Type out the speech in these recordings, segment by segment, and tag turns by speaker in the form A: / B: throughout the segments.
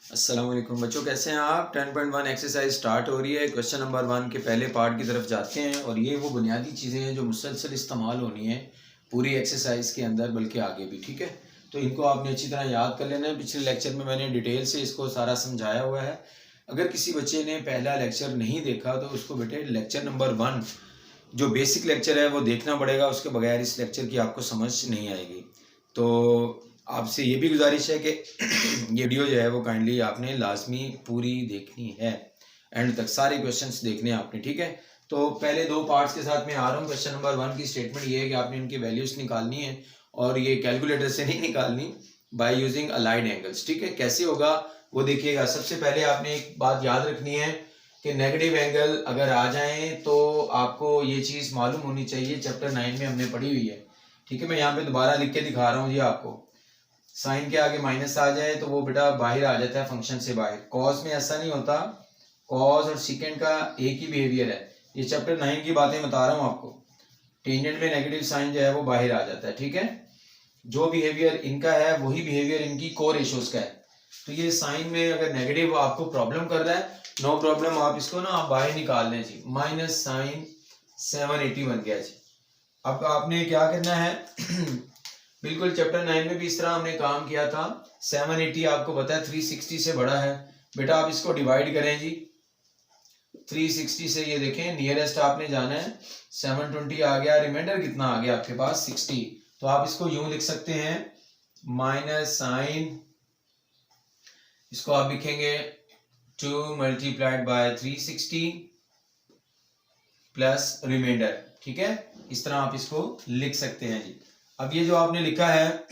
A: अस्सलाम वालेकुम बच्चों, कैसे हैं आप। 10.1 एक्सरसाइज स्टार्ट हो रही है। क्वेश्चन नंबर 1 के पहले पार्ट की तरफ जाते हैं और ये वो बुनियादी चीज़ें हैं जो मुसलसल इस्तेमाल होनी है पूरी एक्सरसाइज के अंदर, बल्कि आगे भी। ठीक है, तो इनको आपने अच्छी तरह याद कर लेना है। पिछले लेक्चर में मैंने डिटेल से इसको सारा समझाया हुआ है। अगर किसी बच्चे ने पहला लेक्चर नहीं देखा तो उसको बेटे लेक्चर नंबर 1 जो बेसिक लेक्चर है वो देखना पड़ेगा। उसके बगैर इस लेक्चर की आपको समझ नहीं आएगी। तो आपसे ये भी गुजारिश है कि ये वीडियो जो है वो काइंडली आपने लाजमी पूरी देखनी है, एंड तक सारे क्वेश्चंस देखने हैं आपने। ठीक है, तो पहले दो पार्ट्स के साथ मैं आ रहा हूँ। क्वेश्चन नंबर 1 की स्टेटमेंट ये है कि आपने इनकी वैल्यूज निकालनी है और ये कैलकुलेटर से नहीं निकालनी, बाय यूजिंग अलाइड एंगल्स। ठीक है, कैसे होगा वो देखिएगा। सबसे पहले आपने एक बात याद रखनी है कि नेगेटिव एंगल अगर आ जाए तो आपको ये चीज़ मालूम होनी चाहिए, चैप्टर 9 में हमने पढ़ी हुई है। ठीक है, मैं यहाँ पे दोबारा लिख के दिखा रहा हूँ जी आपको। साइन के आगे माइनस आ जाए तो वो बेटा बाहर आ जाता है फंक्शन से बाहर। कॉस में ऐसा नहीं होता, कॉस और सीकेंड का एक ही बिहेवियर है। ये चैप्टर 9 की बातें बता रहा हूँ आपको। टेंजेंट में नेगेटिव साइन जो है वो बाहर आ जाता है। ठीक है, जो बिहेवियर इनका है वही बिहेवियर इनकी को रेशोज का है। तो ये साइन में अगर नेगेटिव आपको प्रॉब्लम कर रहा है, नो प्रॉब्लम, आप इसको ना आप बाहर निकाल लें जी। माइनस साइन 780 बन गया जी। अब आपने क्या करना है बिल्कुल चैप्टर 9 में भी इस तरह हमने काम किया था। 780 आपको पता है 360 से बड़ा है। बेटा आप इसको डिवाइड करें जी 360 से। ये देखें नियरेस्ट आपने जाना है, 720 आ गया, रिमाइंडर कितना आ गया आपके पास 60। तो आप इसको यूं लिख सकते हैं, माइनस साइन, इसको आप लिखेंगे 2 मल्टीप्लाइड बाय 360 प्लस रिमाइंडर। ठीक है, इस तरह आप इसको लिख सकते हैं जी। अब ये जो आपने लिखा है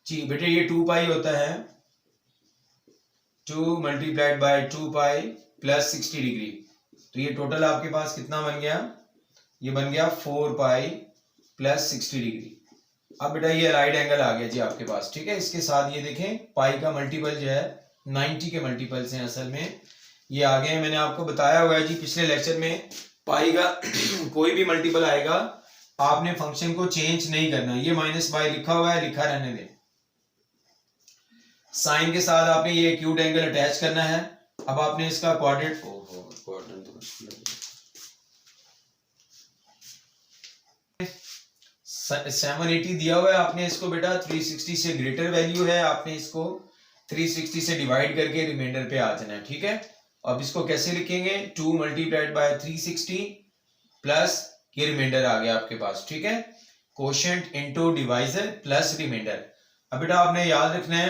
A: जी बेटे, ये 2 पाई होता है, 2 multiplied bye 2 pi plus 60 degree. तो ये टोटल आपके पास कितना बन गया, ये बन गया 4 पाई प्लस 60 डिग्री। अब बेटा ये राइट एंगल आ गया जी आपके पास। ठीक है, इसके साथ ये देखें पाई का मल्टीपल जो है 90 के मल्टीपल्स हैं असल में, ये आ गए हैं। मैंने आपको बताया हुआ है जी पिछले लेक्चर में, पाई का कोई भी मल्टीपल आएगा आपने फंक्शन को चेंज नहीं करना। ये माइनस बाय लिखा हुआ है, लिखा रहने दें। साइन के साथ आपने ये एक्यूट एंगल अटैच करना है। अब आपने इसका क्वाड्रेंट 780 दिया हुआ है, आपने इसको बेटा 360 से ग्रेटर वैल्यू है, आपने इसको 360 से डिवाइड करके रिमाइंडर पे आ जाना है। ठीक है, अब इसको कैसे लिखेंगे, 2 मल्टीप्लाइड बाय 360 प्लस ये रिमाइंडर आ गया आपके पास। ठीक है, quotient into divisor plus remainder. अब बेटा आपने याद रखना है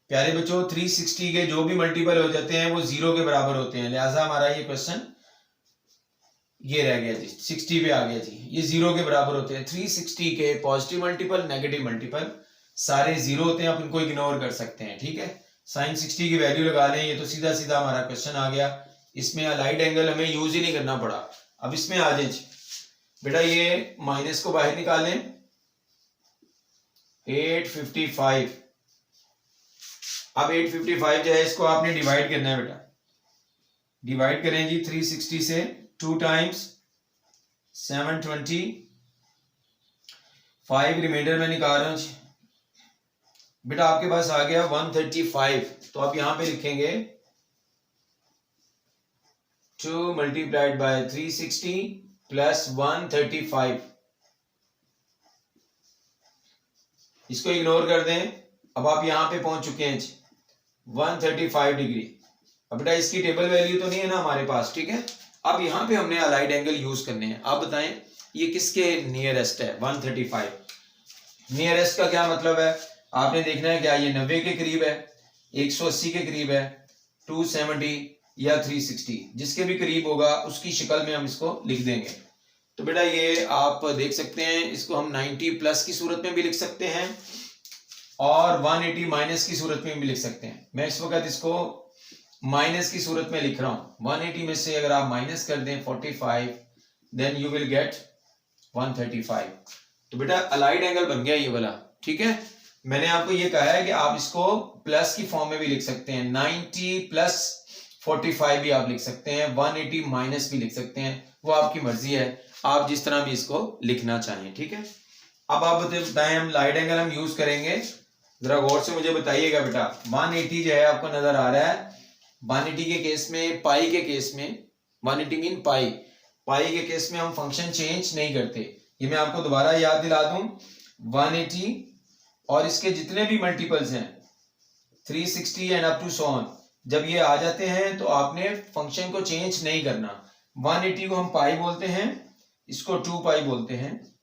A: प्यारे बच्चों, 360 के जो भी मल्टीपल हो जाते हैं वो 0 के बराबर होते हैं, लिहाजा हमारा ये क्वेश्चन ये रह गया जी, 60 पे आ गया जी। ये 0 के बराबर होते हैं। 360 के पॉजिटिव मल्टीपल नेगेटिव मल्टीपल सारे 0 होते हैं, आप इनको इग्नोर कर सकते हैं। ठीक है, साइन 60 की वैल्यू लगा लें, ये तो सीधा सीधा हमारा क्वेश्चन आ गया। इसमें अलाइड एंगल हमें यूज ही नहीं करना पड़ा। अब इसमें आ जाए बेटा, ये माइनस को बाहर निकालें, 855। अब 855 जो है इसको आपने डिवाइड करना है बेटा, डिवाइड करें जी 360 से, 2 टाइम्स 720, 5 रिमाइंडर में निकाल रहा हूं बेटा, आपके पास आ गया 135। तो आप यहां पे लिखेंगे 2 मल्टीप्लाइड बाय 360 प्लस 135। इसको इग्नोर कर दें। अब आप यहां पे पहुंच चुके हैं 135 डिग्री। अब बेटा इसकी टेबल वैल्यू तो नहीं है ना हमारे पास। ठीक है, अब यहां पे हमने अलाइड एंगल यूज करने हैं। आप बताएं ये किसके नियरेस्ट है, 135। नियरेस्ट का क्या मतलब है, आपने देखना है क्या ये 90 के करीब है, 180 के करीब है, 270 या 360, जिसके भी करीब होगा उसकी शक्ल में हम इसको लिख देंगे। तो बेटा ये आप देख सकते हैं, इसको हम 90 प्लस की सूरत में भी लिख सकते हैं और 180 माइनस की सूरत में भी लिख सकते हैं। मैं इस वक्त इसको माइनस की सूरत में लिख रहा हूं। 180 में से अगर आप माइनस कर दें 45, देन यू विल गेट 135। तो बेटा अलाइड एंगल बन गया ये वाला। ठीक है, मैंने आपको ये कहा है कि आप इसको प्लस की फॉर्म में भी लिख सकते हैं, 90 प्लस 45 भी आप लिख सकते हैं, 180 माइनस भी लिख सकते हैं, वो आपकी मर्जी है, आप जिस तरह भी इसको लिखना चाहें। ठीक है, अब आप बताएं हम लाइट एंगल हम यूज करेंगे जरा गौर से मुझे बताइएगा बेटा, 180 जो है आपको नजर आ रहा है। 180 के केस में, पाई के केस में, 180 मीन पाई, पाई के केस में हम फंक्शन चेंज नहीं करते। ये मैं आपको दोबारा याद दिला दूं, 180 और इसके जितने भी मल्टीपल्स हैं 360 and up to so on, जब ये आ जाते हैं तो आपने फंक्शन को चेंज नहीं करना। 180 को हम पाई बोलते हैं, इसको 2 पाई बोलते हैं।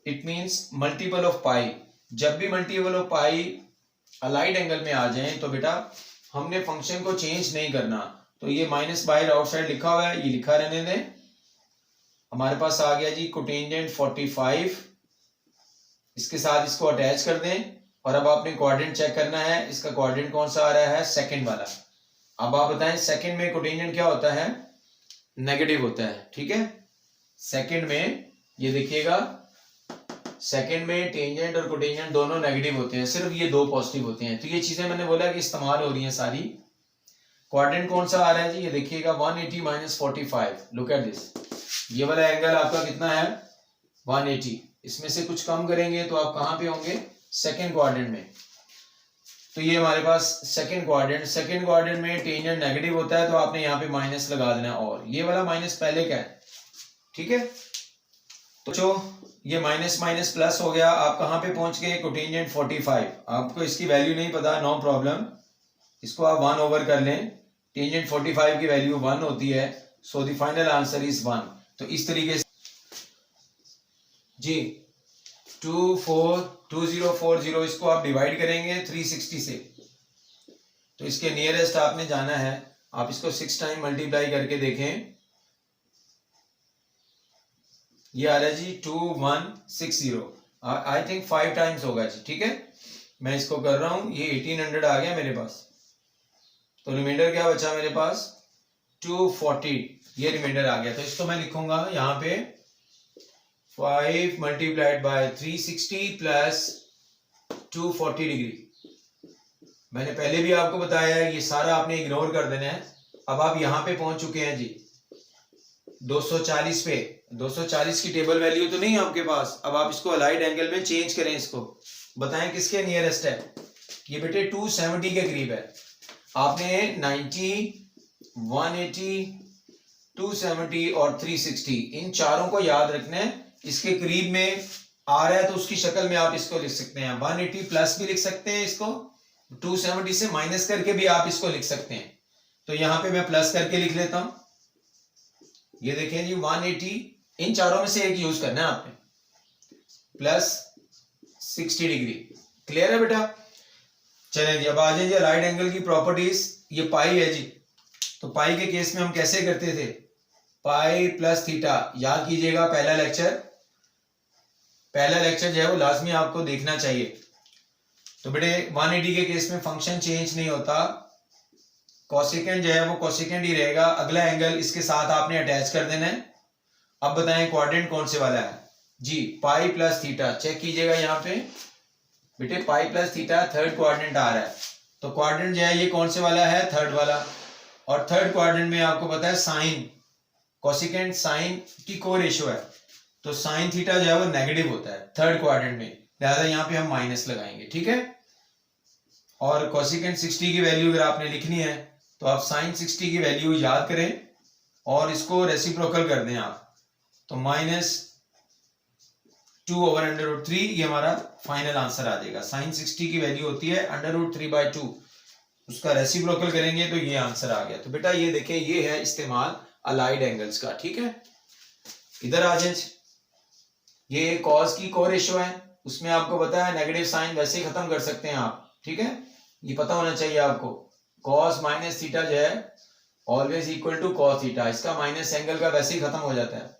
A: इट मींस मल्टीपल ऑफ पाई। जब भी multiple of pi allied angle में आ जाएं तो बेटा हमने फंक्शन को चेंज नहीं करना। तो ये माइनस बाहर आउटसाइड लिखा हुआ है, ये लिखा रहने दें। हमारे पास आ गया जी कोटेंजेंट 45, इसके साथ इसको अटैच कर दें और अब आपने क्वाड्रेंट चेक करना है। इसका क्वाड्रेंट कौन सा आ रहा है? सेकंड वाला। अब आप बताएं सेकंड में कोटेंजेंट क्या होता है? नेगेटिव होता है, ठीक है। सेकंड में ये देखिएगा, सेकंड में टेंजेंट और कोटेंजेंट दोनों नेगेटिव होते हैं, सिर्फ ये 2 पॉजिटिव होते हैं। तो ये चीजें मैंने बोला कि इस्तेमाल हो रही हैं सारी। क्वाड्रेंट कौन सा आ रहा है जी? ये देखिएगा 180 माइनस 45। लुक एट दिस, ये वाला एंगल आपका कितना है? 180। इसमें से कुछ कम करेंगे तो आप कहां पे होंगे? सेकंड क्वाड्रेंट में। तो ये हमारे पास सेकंड क्वाड्रेंट में टेंजेंट नेगेटिव होता है तो आपने यहाँ पे माइनस लगा देना, और ये वाला माइनस पहले का है, ठीक है। तो जो ये माइनस माइनस प्लस हो गया, आप कहां पे पहुंच गए? कोटेंजेंट 45। आपको इसकी वैल्यू नहीं पता, नो प्रॉब्लम, इसको आप 1 ओवर कर लें। टेंजेंट 45 की वैल्यू 1 होती है, so the final answer is 1। तो इस तरीके से जी 2040 इसको आप डिवाइड करेंगे 360 से, तो इसके नियरेस्ट आपने जाना है। आप इसको 6 टाइम मल्टीप्लाई करके देखें, ये आ रहा है जी 2160। आई थिंक 5 टाइम्स होगा जी, ठीक है। मैं इसको कर रहा हूं, ये 1800 आ गया मेरे पास। तो रिमाइंडर क्या बचा मेरे पास? 240, ये रिमाइंडर आ गया। तो इसको मैं लिखूंगा यहाँ पे 5 मल्टीप्लाइड बाय 360 प्लस 240 डिग्री। मैंने पहले भी आपको बताया है, ये सारा आपने इग्नोर कर देना है। अब आप यहाँ पे पहुंच चुके हैं जी 240 पे। 240 की टेबल वैल्यू तो नहीं है आपके पास। अब आप इसको अलाइड एंगल में चेंज करें, इसको बताएं किसके नियरेस्ट है। ये बेटे 270 के करीब है। आपने 90, 180, 270 और 360 इन चारों को याद रखना है। इसके करीब में आ रहा है तो उसकी शक्ल में आप इसको लिख सकते हैं। 180 प्लस भी लिख सकते हैं, इसको 270 से माइनस करके भी आप इसको लिख सकते हैं। तो यहां पे मैं प्लस करके लिख लेता हूं। ये देखें जी 180, इन चारों में से एक यूज करना है आपने, प्लस 60 डिग्री। क्लियर है बेटा? चलें जी, अब आ जाइए राइट एंगल की प्रॉपर्टीज। ये पाई है जी, तो पाई के केस में हम कैसे करते थे? पाई प्लस थीटा। याद कीजिएगा पहला लेक्चर जो है वो लाजमी आपको देखना चाहिए। तो बेटे 180 के केस में फंक्शन चेंज नहीं होता, कोसेकेंट जो है वो कोसेकेंट ही रहेगा। अगला एंगल इसके साथ आपने अटैच कर देना है। अब बताएं क्वाड्रेंट कौन से वाला है जी? Pi plus theta. चेक कीजिएगा यहाँ पे बेटे, pi plus theta third quadrant आ रहा है। तो क्वाड्रेंट जो है ये कौन से वाला है? थर्ड वाला। और थर्ड क्वाड्रेंट में आपको पता है साइन, कोसेकेंट साइन की को रेशियो है, तो साइन थीटा जो है वो नेगेटिव होता है थर्ड क्वाड्रेंट में, लिहाजा यहाँ पे हम माइनस लगाएंगे, ठीक है। और कोसेकेंट 60 की वैल्यू अगर आपने लिखनी है तो आप साइन 60 की वैल्यू याद करें और इसको रेसिप्रोकल कर दें आप, तो -2/√3 ये हमारा फाइनल आंसर आ जाएगा। साइन 60 की वैल्यू होती है √3/2, उसका रेसिप्रोकल करेंगे तो ये आंसर आ गया। तो बेटा ये देखें, ये है इस्तेमाल अलाइड एंगल्स का, ठीक है। इधर आ जाए, ये कॉस की को रेशियो है, उसमें आपको पता है नेगेटिव साइन वैसे ही खत्म कर सकते हैं आप, ठीक है। ये पता होना चाहिए आपको, कॉस माइनस थीटा जो है always equal to cos theta, इसका माइनस एंगल का वैसे ही खत्म हो जाता है,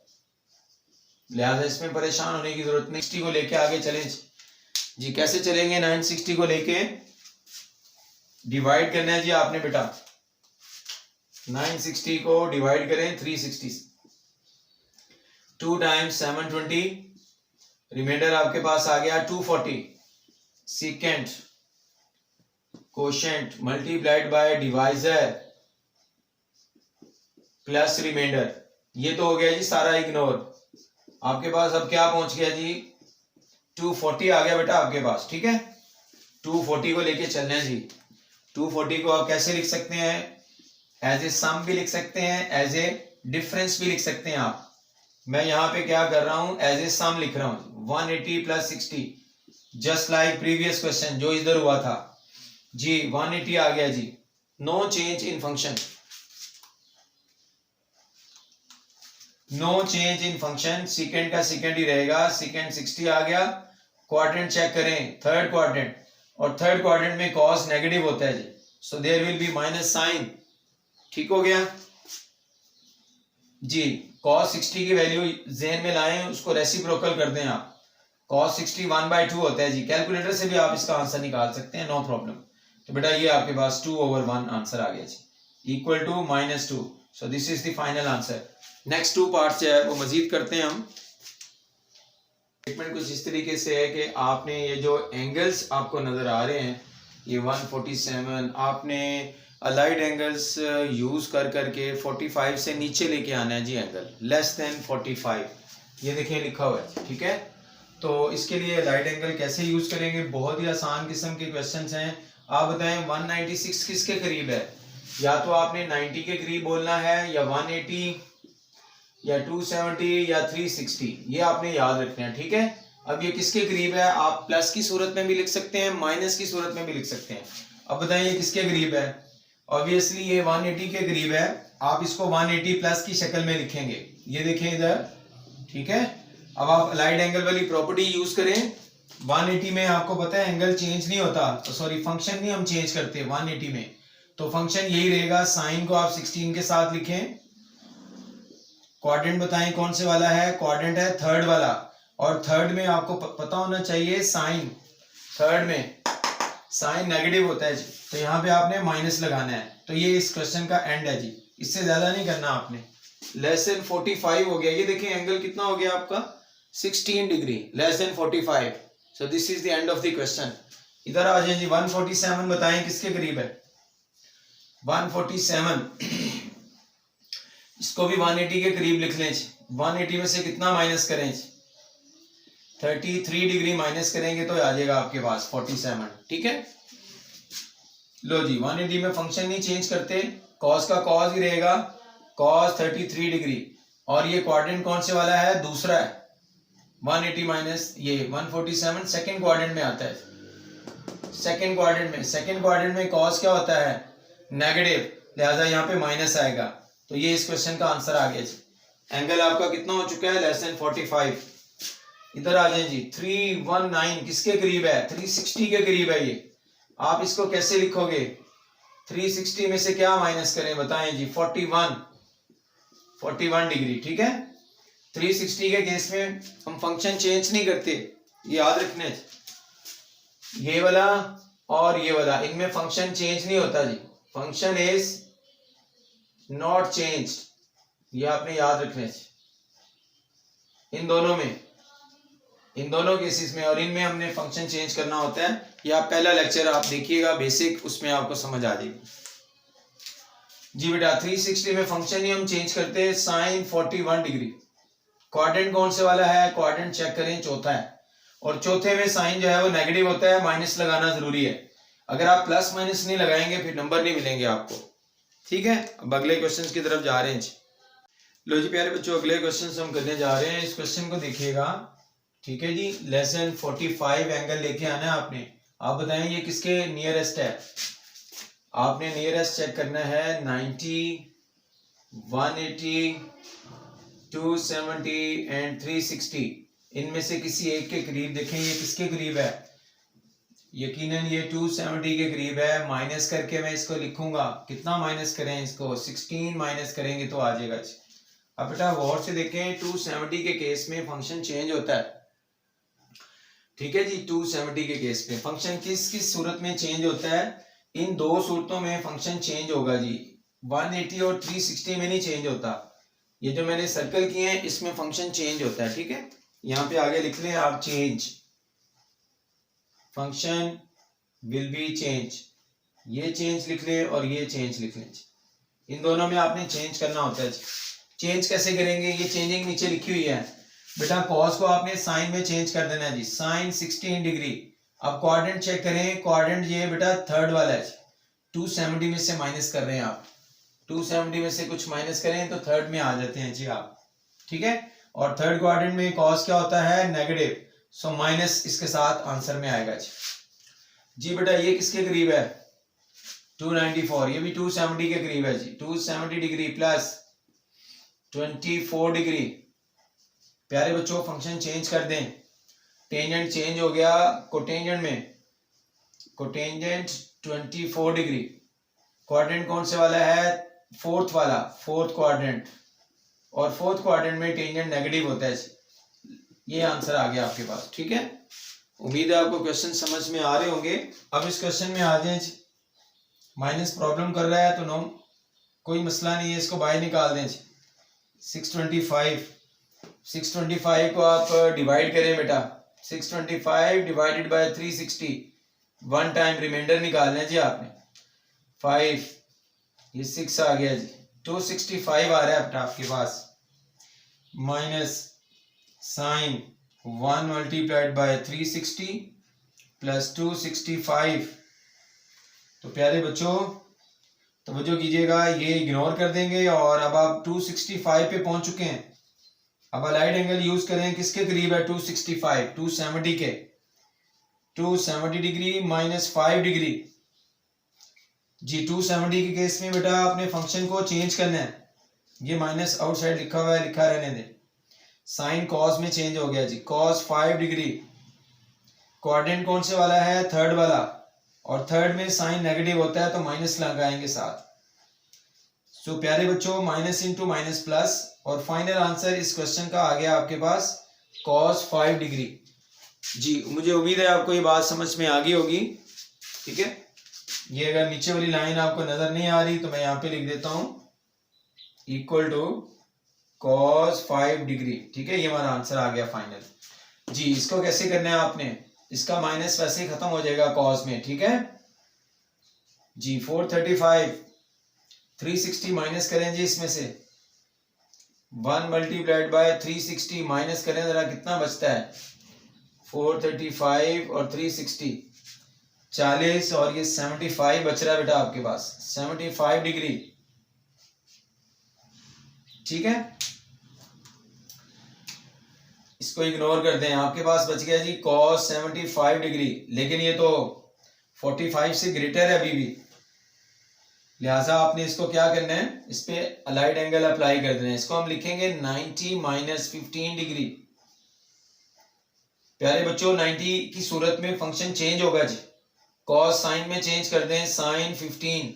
A: लिहाजा इसमें परेशान होने की जरूरत नहीं। 60 को लेके आगे चलें जी। कैसे चलेंगे? 960 को लेके डिवाइड करना है जी आपने बेटा। 960 को डिवाइड करें 360 से, 2 टाइम्स 720, रिमाइंडर आपके पास आ गया 240। Second quotient multiplied by divisor plus remainder, ये तो हो गया जी सारा इग्नोर। आपके पास अब क्या पहुंच गया जी? 240 आ गया बेटा आपके पास, ठीक है। 240 को लेके चलना है जी। 240 को आप कैसे लिख सकते हैं? एज ए सम भी लिख सकते हैं, एज ए डिफरेंस भी लिख सकते हैं आप। मैं यहाँ पे क्या कर रहा हूं, एज ए सम लिख रहा हूं। 180 plus 60, just like previous question जो इधर हुआ था जी। 180 आ गया जी। No change in function, no change in function, second का सेकेंड ही रहेगा। सेकेंड 60 आ गया। क्वाड्रेंट चेक करें, थर्ड क्वाड्रेंट, और थर्ड क्वाड्रेंट में कॉस नेगेटिव होता है जी, so there will be minus sign. ठीक हो गया जी। cos 60 की वैल्यू जेन में लाएं, उसको रेसिप्रोकल कर दें आप। cos 60 1/2 होता है जी। कैलकुलेटर से भी आप इसका आंसर निकाल सकते हैं, नो प्रॉब्लम। तो बेटा ये आपके पास 2/1 आंसर आ गया जी, equal to -2। So this is the final answer. Next 2 parts है वो मजीद करते हैं हम। स्टेटमेंट कुछ इस तरीके से है कि आपने ये जो एंगल्स आपको नजर आ रहे हैं, ये 147, आपने अलाइड एंगल्स यूज कर करके 45 से नीचे लेके आना है जी। एंगल लेस देन 45, ये देखिए लिखा हुआ है, ठीक है। तो इसके लिए अलाइड एंगल कैसे यूज करेंगे? बहुत ही आसान किस्म के क्वेश्चंस हैं। आप बताएं 196 किसके करीब है? या तो आपने 90 के करीब बोलना है, या 180, या 270, या 360, ये आपने याद रखना है, ठीक है। अब ये किसके करीब है? आप प्लस की सूरत में भी लिख सकते हैं, माइनस की सूरत में भी लिख सकते हैं। अब बताएं ये किसके करीब है? ऑब्वियसली ये 180 के करीब है। आप इसको 180 प्लस की शक्ल में लिखेंगे, ये देखें इधर, ठीक है। अब आप अलाइड एंगल वाली प्रॉपर्टी यूज करें। 180 में आपको पता है एंगल चेंज नहीं होता, तो सॉरी फंक्शन नहीं हम चेंज करते 180 में, तो फंक्शन यही रहेगा। साइन को आप 16 के साथ लिखें। क्वाड्रेंट बताएं कौन से वाला है? क्वाड्रेंट है थर्ड वाला, और थर्ड में आपको पता होना चाहिए साइन, थर्ड में साइन नेगेटिव होता है जी, तो यहाँ पे आपने माइनस लगाना है। तो ये इस क्वेश्चन का एंड है जी, इससे ज्यादा नहीं करना आपने। लेस देन 45 हो गया, ये देखिए एंगल कितना हो गया आपका 16 degree, less than 45। So this is the end of the question. इधर आ जाए जी। 147 बताएं किसके करीब है? 147 इसको भी 180 के करीब लिख लें। 180 में से कितना माइनस करें? 33 डिग्री माइनस करेंगे तो आ जाएगा आपके पास 47, ठीक है। लो जी, 180 में फंक्शन नहीं चेंज करते, कॉस का कॉस ही रहेगा, कॉस 33 डिग्री। और ये क्वाड्रेंट कौन से वाला है? दूसरा है। 180 माइनस ये 147 सेकेंड क्वाड्रेंट में आता है। सेकेंड क्वाड्रेंट में कॉस क्या होता है? नेगेटिव, लिहाजा यहाँ पे माइनस आएगा। तो ये इस क्वेश्चन का आंसर आ गया जी। एंगल आपका कितना हो चुका है? Less than 45। इधर आ जाए जी। 319 किसके करीब है? 360 के करीब है ये। आप इसको कैसे लिखोगे? 360 में से क्या माइनस करें बताएं जी? 41 डिग्री, ठीक है। 360 के केस में हम फंक्शन चेंज नहीं करते, ये याद रखने। ये वाला और ये वाला, इनमें फंक्शन चेंज नहीं होता जी, फंक्शन इज नॉट चेंज्ड, ये आपने याद रखने। इन दोनों केसेस में और इनमें हमने फंक्शन चेंज करना होता है। ये आप पहला लेक्चर आप देखिएगा बेसिक, उसमें आपको समझ आ जाएगी जी। बेटा 360 में फंक्शन ही हम चेंज करते हैं। साइन 41 डिग्री, क्वाड्रेंट कौन से वाला है? क्वाड्रेंट चेक करें, चौथा है। और चौथे में साइन जो है वो नेगेटिव होता है, माइनस लगाना जरूरी है। अगर आप प्लस माइनस नहीं लगाएंगे फिर नंबर नहीं मिलेंगे आपको, ठीक है। अब अगले क्वेश्चन की तरफ जा रहे हैं। लो जी प्यारे बच्चों, अगले क्वेश्चन हम करने जा रहे हैं। इस क्वेश्चन को देखिएगा, ठीक है जी। लेस देन 45 एंगल लेके आना है आपने। आप बताएं ये किसके नियरेस्ट है? आपने नियरेस्ट चेक करना है। 90, 180, 270 एंड 360, इनमें से किसी एक के करीब देखें ये किसके करीब है? यकीनन ये 270 के करीब है। माइनस करके मैं इसको लिखूंगा, कितना माइनस करें इसको? 16 माइनस करेंगे तो आ जाएगा। अब बेटा गौर से देखें, 270 के केस में फंक्शन चेंज होता है, ठीक है जी। 270 के केस में फंक्शन किस किस सूरत में चेंज होता है? इन दो सूरतों में फंक्शन चेंज होगा जी। 180 और 360 में नहीं चेंज होता। ये जो मैंने सर्कल किए हैं इसमें फंक्शन चेंज होता है, ठीक है। यहाँ पे आगे लिख लें आप, change, function will be change, ये चेंज लिख लें और ये चेंज लिख लें। इन दोनों में आपने चेंज करना होता है। चेंज कैसे करेंगे? ये चेंजिंग नीचे लिखी हुई है बेटा। कॉस को आपने साइन में चेंज कर देना है जी। साइन 16 डिग्री, अब क्वाड्रेंट चेक करें, क्वाड्रेंट ये बेटा थर्ड वाला है, 270 में से माइनस कर रहे हैं आप, 270 में से कुछ माइनस करें तो थर्ड में आ जाते हैं जी आप, ठीक है। और थर्ड क्वाड्रेंट में कॉस क्या होता है, नेगेटिव, सो माइनस इसके साथ आंसर में आएगा जी बेटा ये किसके करीब है, 294, ये भी 270 के करीब है जी, 270 डिग्री प्लस 24 डिग्री। प्यारे बच्चों फंक्शन चेंज कर दें, टेंजेंट चेंज हो गया, कोटेंजेंट में कोटेंजेंट 24 डिग्री, क्वाड्रेंट कौन से वाला है, फोर्थ वाला, फोर्थ क्वाड्रेंट, और फोर्थ क्वाड्रेंट में टेंजेंट नेगेटिव होता है, ये आंसर आ गया आपके पास, ठीक है। उम्मीद है आपको क्वेश्चन समझ में आ रहे होंगे। अब इस क्वेश्चन में आ जाए, माइनस प्रॉब्लम कर रहा है तो नो कोई मसला नहीं है, इसको बाहर निकाल दें। 625 को आप डिवाइड करें बेटा, 625 divided by 360, one time remainder निकालना है जी आपने, 5, ये 6 आ गया जी, 265 आ रहा है बेटा आपके पास, minus sign 1 multiplied by 360 plus 265। तो प्यारे बच्चों तवज्जो कीजिएगा, ये इग्नोर कर देंगे और अब आप 265 पे पहुंच चुके हैं। अब अलाइड एंगल यूज करें, किसके करीब है 265, 270 के, 270 डिग्री माइनस 5 डिग्री जी। 270 के केस में बेटा आपने फंक्शन को चेंज करना है, ये माइनस आउटसाइड लिखा हुआ है, लिखा रहने दें, साइन कॉस में चेंज हो गया जी, कॉस 5 डिग्री, क्वाड्रेंट कौन से वाला है, थर्ड वाला, और थर्ड में साइन नेगेटिव होता है तो माइनस लगाएंगे साथ। सो प्यारे बच्चों माइनस इंटू माइनस प्लस, और फाइनल आंसर इस क्वेश्चन का आ गया आपके पास cos 5 डिग्री जी। मुझे उम्मीद है आपको ये बात समझ में आ गई होगी, ठीक है। ये अगर नीचे वाली लाइन आपको नजर नहीं आ रही तो मैं यहाँ पे लिख देता हूं इक्वल टू cos 5 डिग्री, ठीक है। ये हमारा आंसर आ गया फाइनल जी। इसको कैसे करना है आपने, इसका माइनस वैसे ही खत्म हो जाएगा cos में, ठीक है जी। 435, 360 माइनस करें जी, इसमें से 1 मल्टीप्लाइड बाय 360 माइनस करें जरा, कितना बचता है, 435 और 360 40, और ये 75 बच रहा है बेटा आपके पास, 75 डिग्री, ठीक है। इसको इग्नोर कर दें, आपके पास बच गया जी cos 75 डिग्री, लेकिन ये तो 45 से ग्रेटर है अभी भी, लिहाजा आपने इसको क्या करना है, इस पे अलाइड एंगल अप्लाई कर देना है। इसको हम लिखेंगे 90 माइनस 15 डिग्री। प्यारे बच्चों 90 की सूरत में फंक्शन चेंज होगा जी, cos साइन में चेंज कर दें, साइन 15,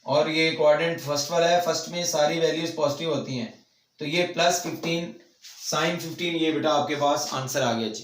A: और ये क्वाड्रेंट फर्स्ट वाला है, फर्स्ट में सारी वैल्यूज पॉजिटिव होती हैं, तो ये प्लस 15 साइन 15, ये बेटा आपके पास आंसर आ गया जी।